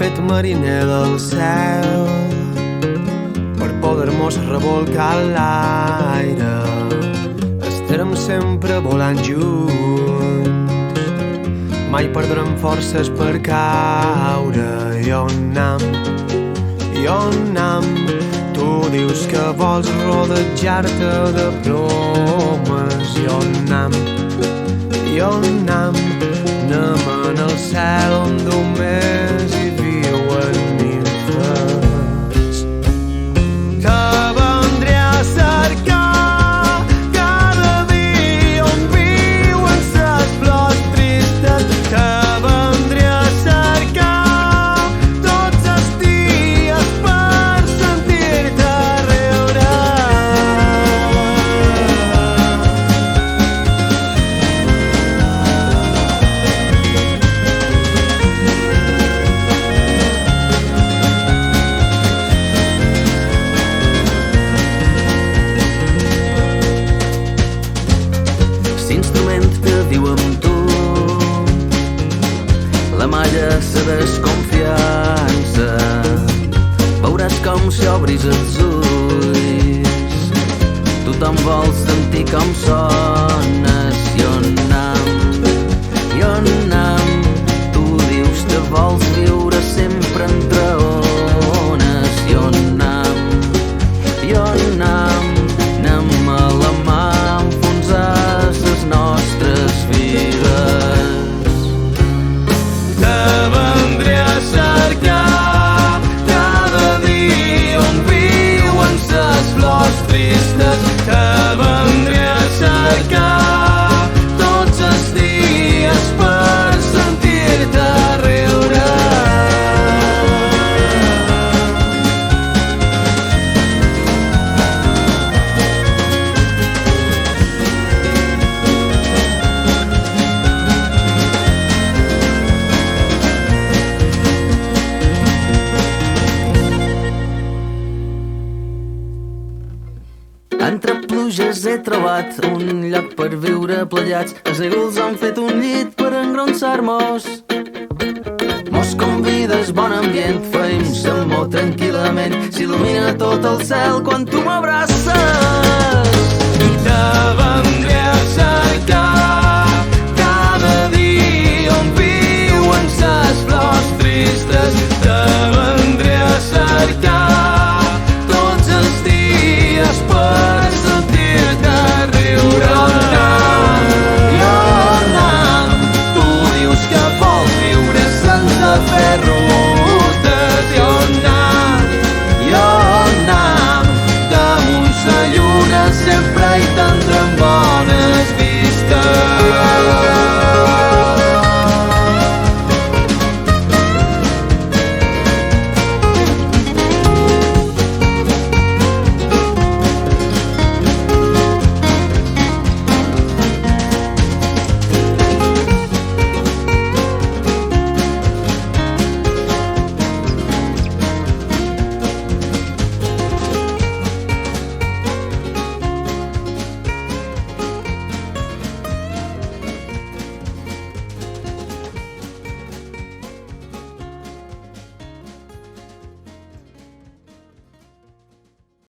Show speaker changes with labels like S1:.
S1: fet mariner del cel per poder-mos revolcar l'aire. Estarem sempre volant junts, mai perdrem forces per caure. I on anam? Tu dius que vols rodejar-te de plomes. I on anam? Anem en el cel on només hi viuen nimfes. Te vendré a cercar cada dia on viuen ses flors tristes. Te vendré a cercar tots els dies per sentir-te riure.
S2: L'instrument que viu amb tu, la malla, la desconfiança, veuràs com si obris els ulls tothom vol sentir com sones. I on anam? Tu dius que vols viure sempre entre ones. I on anam? Anem a la mà a enfonsar les nostres vides.
S1: Te vendré a cercar cada dia on viuen ses flors tristes. Te vendré a cercar tots els dies per sentir-te riure.
S2: Entre pluges he trobat un lloc per viure plegats. Els eagles han fet un llit per engronsar-mos. Mos convides, bon ambient, feim l'amor tranquil·lament. S'il·lumina tot el cel quan tu m'abraces.